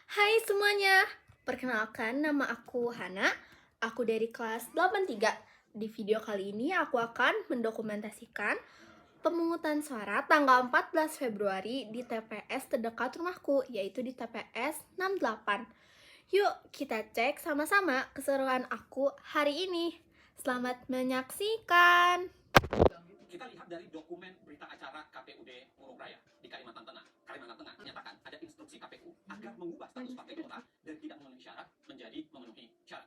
Hai semuanya, perkenalkan nama aku Hana, aku dari kelas 83. Di video kali ini aku akan mendokumentasikan pemungutan suara tanggal 14 Februari di TPS terdekat rumahku, yaitu di TPS 68. Yuk kita cek sama-sama keseruan aku hari ini. Selamat menyaksikan. Kita lihat dari dokumen berita acara KPUD Murung Raya di Kalimantan Tengah. Kalimantan Tengah menyatakan ada instruksi KPU agar mengubah status partai gelora dari tidak memenuhi syarat menjadi memenuhi syarat.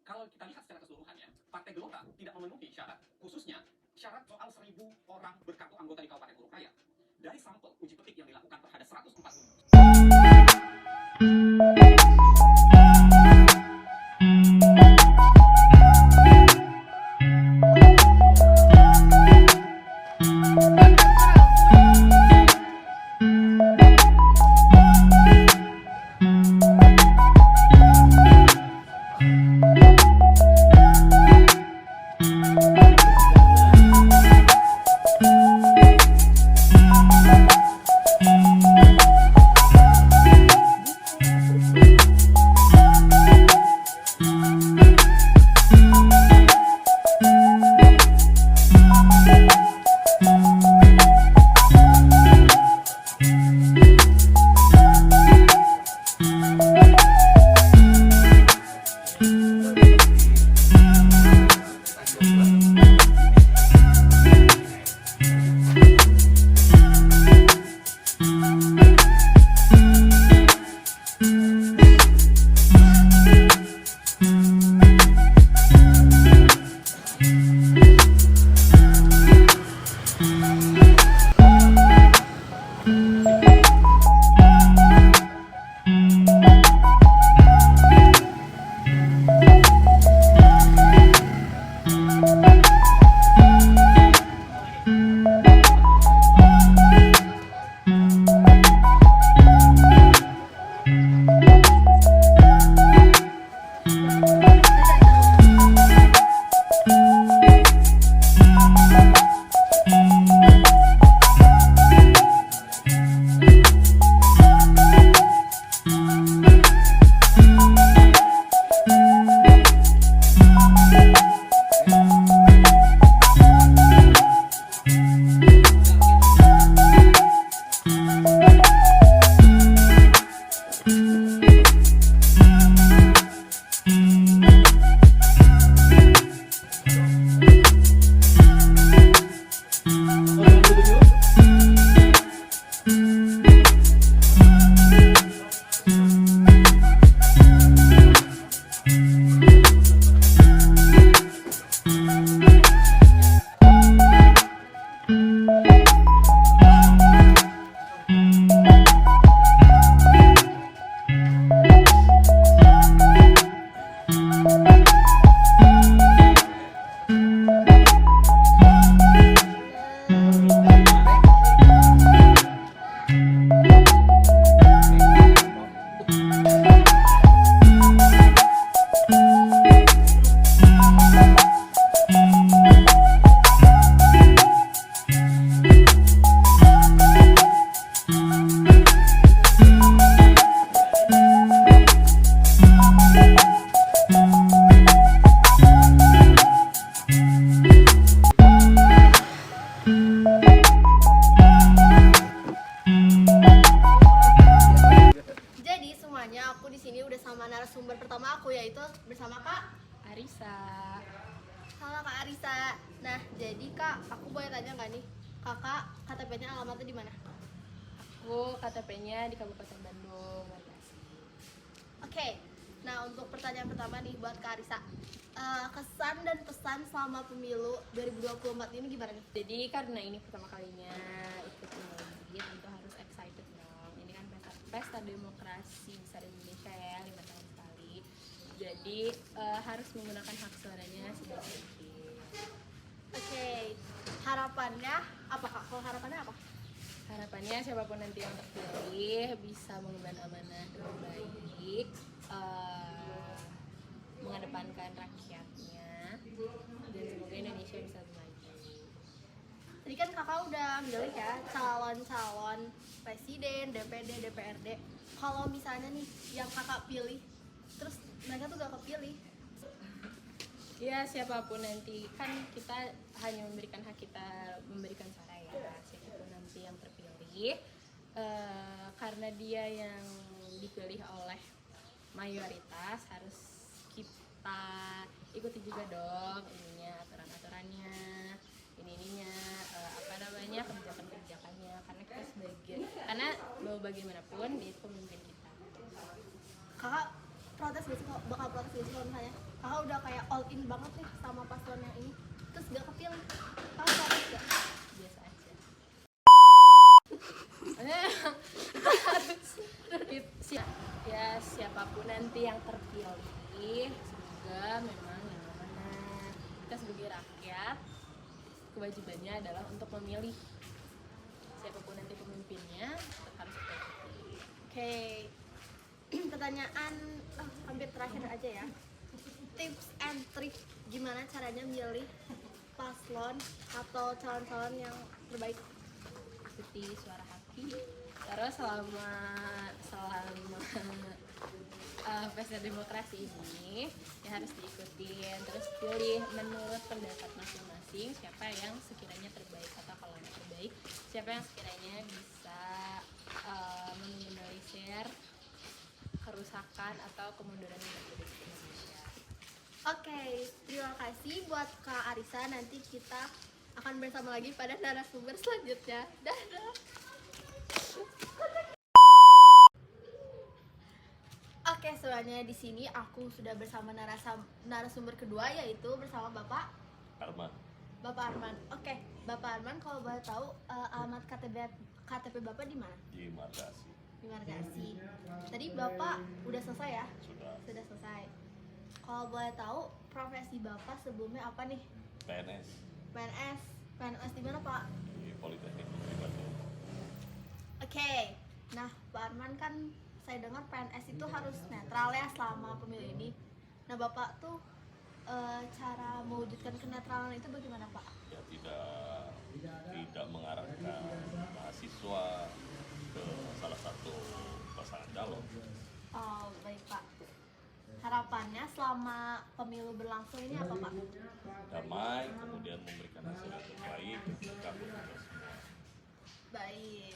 Kalau kita lihat secara keseluruhannya, partai gelora tidak memenuhi syarat, khususnya syarat soal 1.000 orang berkartu anggota di Kabupaten Murung Raya. Dari sampel uji petik yang dilakukan terhadap 140 Jadi semuanya aku di sini udah sama narasumber pertama aku, yaitu bersama Kak Arisa. Halo Kak Arisa. Nah, jadi Kak, aku boleh tanya nggak nih? Kakak KTP-nya alamatnya di mana? Aku KTP-nya di Kabupaten Bandung. Oke. Nah, untuk pertanyaan pertama nih buat Kak Arisa. Kesan dan pesan selama pemilu 2024 ini gimana nih? Jadi karena ini pertama kalinya ikut Undangan, tentu harus excited dong. Ini kan pesta demokrasi besar Indonesia ya, 5 tahun sekali. Jadi harus menggunakan hak suaranya sebaik mungkin. Oke. Harapannya apa Kak? Kalau harapannya apa? Harapannya siapapun nanti yang terpilih bisa mengemban amanah dengan baik, mengedepankan rakyatnya, dan semoga Indonesia bisa maju. Tadi kan kakak udah milih ya calon-calon presiden, DPD, DPRD. kalau misalnya nih yang kakak pilih, terus mereka tuh gak kepilih. Ya siapapun nanti, kan kita hanya memberikan hak kita memberikan suara ya, siapapun nanti yang terpilih, karena dia yang dipilih oleh mayoritas, harus kita ikuti juga dong ininya, aturan-aturannya, ininya, apa namanya, kebijakan-kebijakannya, karena kita karena mau bagaimanapun dia itu pemimpin kita. Kakak protes gak sih, bakal protes gak sih kalau misalnya kakak udah kayak all in banget nih sama paslon yang ini, terus gak kepilih, kakak protes gak? Biasa aja. Harus ya siapapun nanti yang terpilih, semoga memang yang mana kita sebagai rakyat kewajibannya adalah untuk memilih siapapun nanti pemimpinnya, tetap harus kita ikuti. Oke, pertanyaan hampir terakhir aja ya. Tips and trick gimana caranya milih paslon atau calon-calon yang terbaik? Ikuti suara hati, terus selama pesta demokrasi ini ya harus diikutin, terus pilih menurut pendapat masing-masing siapa yang sekiranya terbaik, atau kalau nggak terbaik siapa yang sekiranya bisa meminimalisir kerusakan atau kemunduran yang terjadi di Indonesia. Oke, terima kasih buat Kak Arisa. Nanti kita akan bersama lagi pada narasumber selanjutnya. Dadah. Oke, semuanya di sini aku sudah bersama narasumber kedua, yaitu bersama Bapak Arman. Bapak Arman. Oke, Bapak Arman, kalau boleh tahu alamat KTP Bapak di mana? Di Margasi. Di Margasi. Tadi Bapak udah selesai ya? Sudah. Sudah selesai. Kalau boleh tahu profesi Bapak sebelumnya apa nih? PNS PNS. PNS di mana, Pak? di Politeknik Negeri Bandung. Oke. Nah, Pak Arman kan saya dengar PNS itu harus netral ya selama pemilu ini. Nah, Bapak tuh cara mewujudkan kenetralan itu bagaimana, Pak? Ya tidak mengarahkan mahasiswa ke salah satu pasangan calon. Oh, baik, Pak. Harapannya selama pemilu berlangsung ini apa, Pak? Damai, kemudian memberikan hasil yang terbaik untuk kita semua. Baik.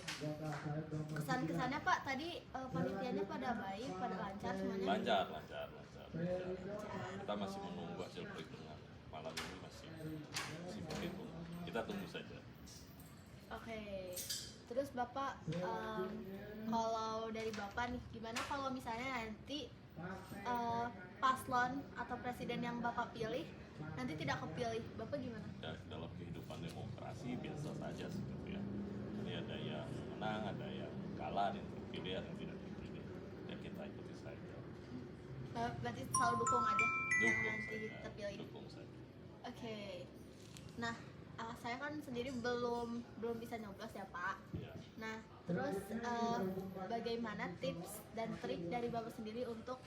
Kesan-kesannya, Pak, tadi panitianya pada baik, pada lancar semuanya? Lancar. Kita masih menunggu hasil perhitungan. Malam ini masih berhitung. Kita tunggu saja. Oke. Terus Bapak, kalau dari Bapak nih, gimana kalau misalnya nanti paslon atau presiden yang Bapak pilih nanti tidak kepilih, Bapak gimana? Ya, dalam kehidupan demokrasi biasa saja seperti ya. Jadi ada yang menang, ada yang kalah, ada yang terpilih, ada yang tidak terpilih. Dan kita ikuti saja. Berarti selalu dukung aja yang nanti saja, terpilih. dukung saja. Oke. Nah, saya kan sendiri belum bisa nyoblos ya, Pak. Ya. Nah, terus bagaimana tips dan trik dari Bapak sendiri untuk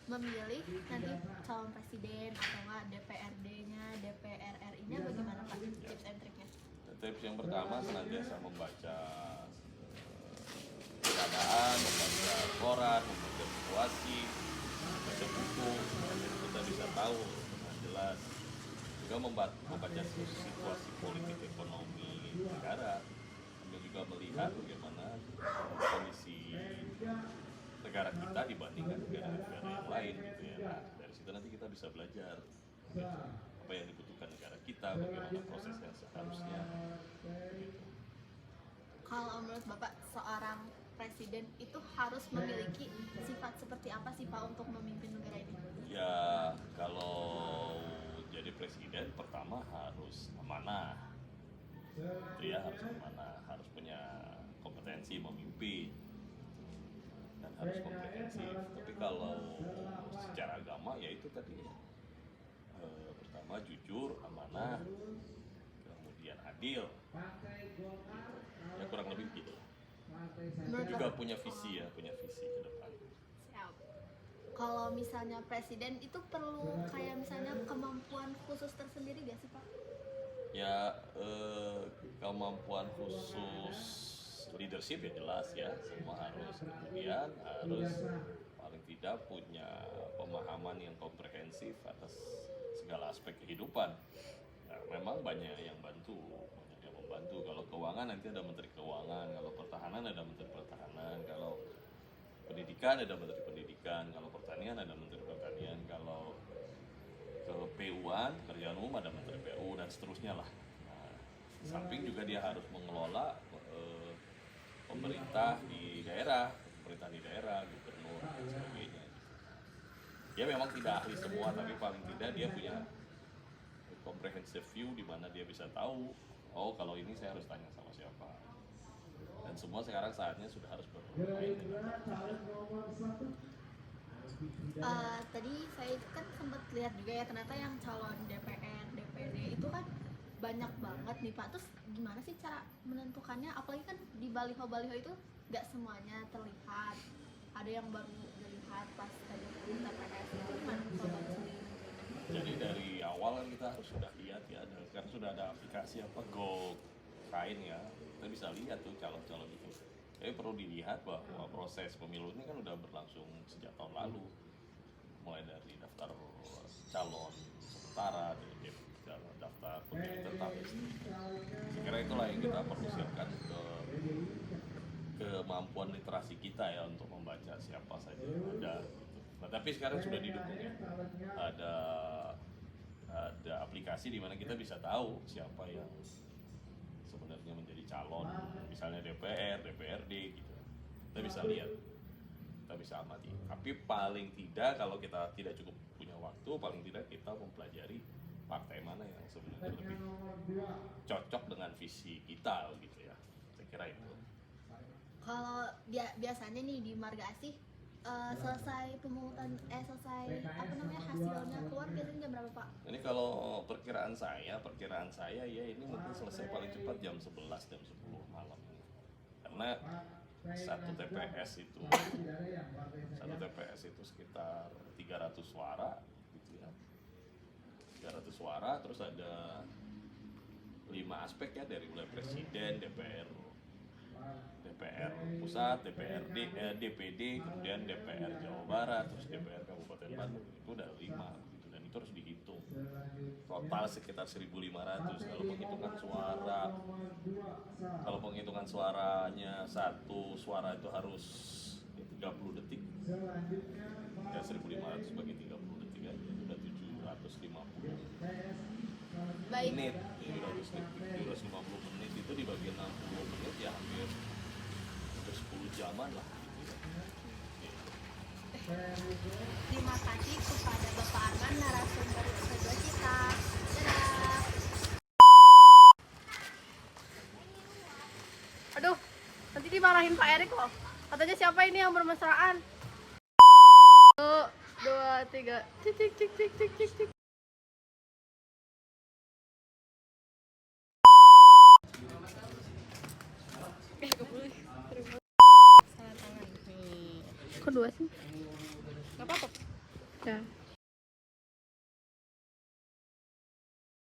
memilih nanti calon presiden atau enggak DPRD-nya, DPR RI-nya, bagaimana, Pak? Tips and triknya? Tips yang pertama senantiasa membaca keadaan, membaca koran, membaca situasi, membaca buku, jadi kita bisa tahu dengan jelas. Juga membaca situasi politik ekonomi negara. Kami juga melihat bagaimana kondisi negara kita dibandingkan negara-negara yang lain gitu ya. Nah, dari situ nanti kita bisa belajar gitu, apa yang dibutuhkan negara kita, bagaimana proses yang seharusnya gitu. Kalau menurut Bapak, seorang presiden itu harus memiliki sifat seperti apa sih, Pak, untuk memimpin negara ini? Ya kalau jadi presiden pertama harus amanah, itu ya, harus amanah, harus punya kompetensi memimpin dan harus komprehensif. Tapi kalau secara agama ya itu tadi pertama jujur, amanah, kemudian adil, ya kurang lebih gitu. Menurut Juga Bapak, punya visi ke depan. siap. Kalau misalnya presiden itu perlu kayak misalnya kemampuan khusus tersendiri gak sih, Pak? Ya kemampuan khusus leadership ya jelas ya, semua harus, kemudian harus paling tidak punya pemahaman yang komprehensif atas segala aspek kehidupan. Nah, memang banyak yang membantu. Kalau keuangan nanti ada menteri keuangan, kalau pertahanan ada menteri pertahanan, kalau pendidikan ada menteri pendidikan, kalau pertanian ada menteri pertanian, kalau ke PU-an, kerjaan umum ada menteri PU dan seterusnya lah. Nah, di samping juga dia harus mengelola pemerintah di daerah, gubernur dan sebagainya. Dia memang tidak ahli semua, tapi paling tidak dia punya comprehensive view di mana dia bisa tahu, oh kalau ini saya harus tanya sama siapa. Dan semua sekarang saatnya sudah harus bermain dengan Tadi saya kan sempat lihat juga ya, ternyata yang calon DPR, DPD itu kan banyak banget nih Pak. Terus gimana sih cara menentukannya? Apalagi kan di baliho-baliho itu nggak semuanya terlihat. Ada yang baru dilihat pas tadi TPS. Itu gimana kalau Bapak sendiri? Jadi dari awal kan kita harus sudah lihat ya, karena sudah ada aplikasi apa Go Kain ya, kita bisa lihat tuh calon-calon itu. Tapi perlu dilihat bahwa proses pemilu ini kan udah berlangsung sejak tahun lalu, mulai dari daftar calon sementara, dari daftar pemilih tetap. Saya kira itulah yang kita perlu siapkan ke kemampuan literasi kita ya untuk membaca siapa saja yang ada. Nah, tapi sekarang sudah didukung ya. Ada aplikasi di mana kita bisa tahu siapa yang sebenarnya menjadi calon, misalnya DPR, DPRD gitu. Kita bisa lihat, kita bisa amati. Tapi paling tidak kalau kita tidak cukup punya waktu, paling tidak kita mempelajari partai mana yang sebenarnya lebih cocok dengan visi kita gitu ya. Saya kira itu. Kalau biasanya nih di Marga Asih selesai pemungutan selesai hasilnya keluar biasanya jam berapa Pak? Ini kalau perkiraan saya ya ini mungkin selesai paling cepat jam 11 jam 10 malam. Karena satu TPS itu sekitar 300 suara gitu ya. 300 suara, terus ada 5 aspek ya, dari mulai presiden, DPR pusat, DPD, kemudian DPR Jawa Barat, terus DPR Kabupaten Bandung. Itu udah 5 gitu, dan itu harus dihitung. Total sekitar 1.500. Kalau penghitungan suaranya satu suara itu harus 30 detik. Ya 1.500 bagi 30 detik aja udah 750 Baik. menit. 750 menit itu dibagi 60 menit ya hampir 10 jaman lah gitu ya. Terima kasih kepada Bapak Arman, narasumber kedua kita. Dadah. Aduh, nanti dimarahin Pak Erik loh. Katanya siapa ini yang bermesraan? 1, 2, 3. Cik cik cik cik cik cik cik. Salah tangan nih. Kok 2 sih? Gak apa-apa. Ya.